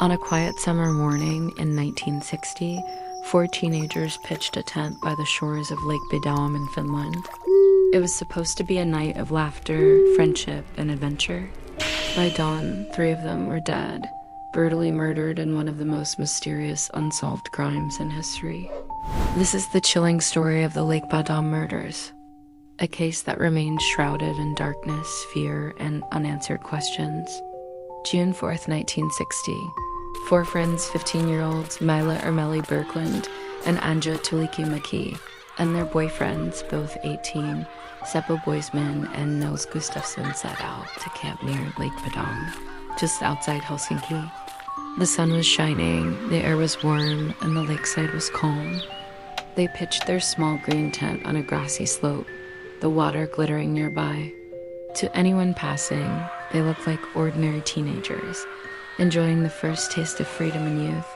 On a quiet summer morning in 1960, four teenagers pitched a tent by the shores of Lake Bodom in Finland. It was supposed to be a night of laughter, friendship, and adventure. By dawn, three of them were dead, brutally murdered in one of the most mysterious unsolved crimes in history. This is the chilling story of the Lake Bodom murders, a case that remains shrouded in darkness, fear, and unanswered questions. June 4th, 1960. Four friends, 15-year-olds Mila Ermeli Berkland and Anja Tulikimäki, and their boyfriends, both 18, Seppo Boisman and Nils Gustafsson, set out to camp near Lake Bodom, just outside Helsinki. The sun was shining, the air was warm, and the lakeside was calm. They pitched their small green tent on a grassy slope, the water glittering nearby. To anyone passing, they looked like ordinary teenagers, enjoying the first taste of freedom and youth.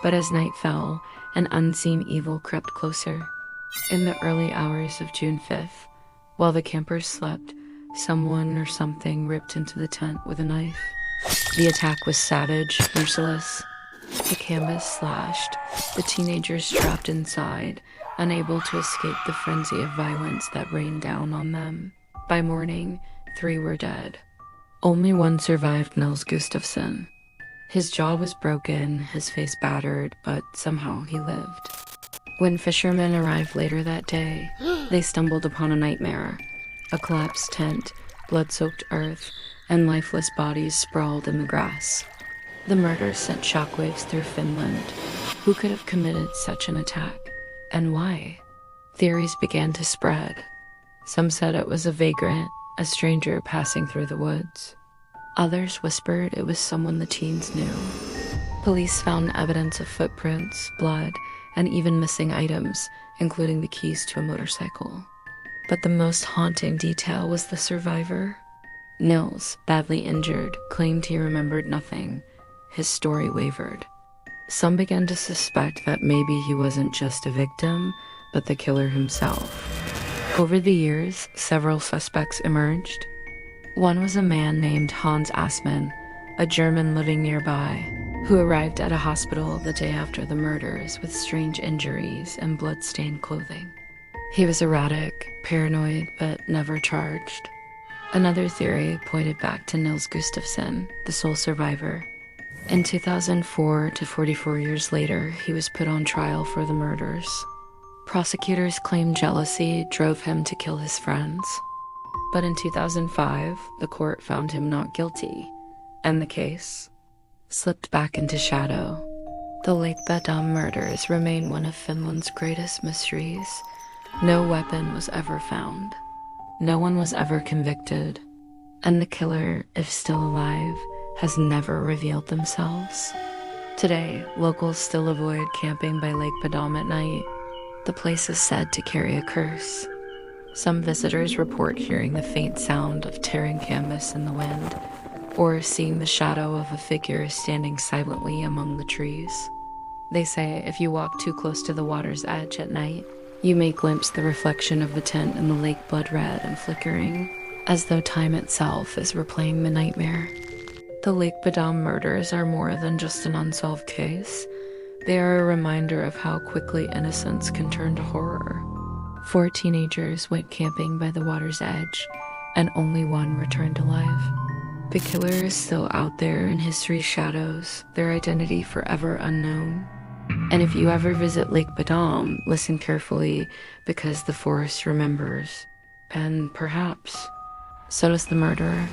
But as night fell, an unseen evil crept closer. In the early hours of June 5th, while the campers slept, someone or something ripped into the tent with a knife. The attack was savage, merciless. The canvas slashed, the teenagers trapped inside, unable to escape the frenzy of violence that rained down on them. By morning, three were dead. Only one survived, Nils Gustafsson. His jaw was broken, his face battered, but somehow he lived. When fishermen arrived later that day, they stumbled upon a nightmare. A collapsed tent, blood-soaked earth, and lifeless bodies sprawled in the grass. The murder sent shockwaves through Finland. Who could have committed such an attack? And why? Theories began to spread. Some said it was a vagrant, a stranger passing through the woods. Others whispered it was someone the teens knew. Police found evidence of footprints, blood, and even missing items, including the keys to a motorcycle. But the most haunting detail was the survivor. Nils, badly injured, claimed he remembered nothing. His story wavered. Some began to suspect that maybe he wasn't just a victim, but the killer himself. Over the years, several suspects emerged. One was a man named Hans Assmann, a German living nearby, who arrived at a hospital the day after the murders with strange injuries and blood-stained clothing. He was erratic, paranoid, but never charged. Another theory pointed back to Nils Gustafsson, the sole survivor. In 2004, 44 years later, he was put on trial for the murders. Prosecutors claimed jealousy drove him to kill his friends. But in 2005, the court found him not guilty, and the case slipped back into shadow. The Lake Bodom murders remain one of Finland's greatest mysteries. No weapon was ever found. No one was ever convicted. And the killer, if still alive, has never revealed themselves. Today, locals still avoid camping by Lake Bodom at night. The place is said to carry a curse. Some visitors report hearing the faint sound of tearing canvas in the wind, or seeing the shadow of a figure standing silently among the trees. They say if you walk too close to the water's edge at night, you may glimpse the reflection of the tent in the lake blood red and flickering, as though time itself is replaying the nightmare. The Lake Bodom murders are more than just an unsolved case. They are a reminder of how quickly innocence can turn to horror. Four teenagers went camping by the water's edge, and only one returned alive. The killer is still out there in history's shadows, their identity forever unknown. And if you ever visit Lake Bodom, listen carefully, because the forest remembers. And perhaps, so does the murderer.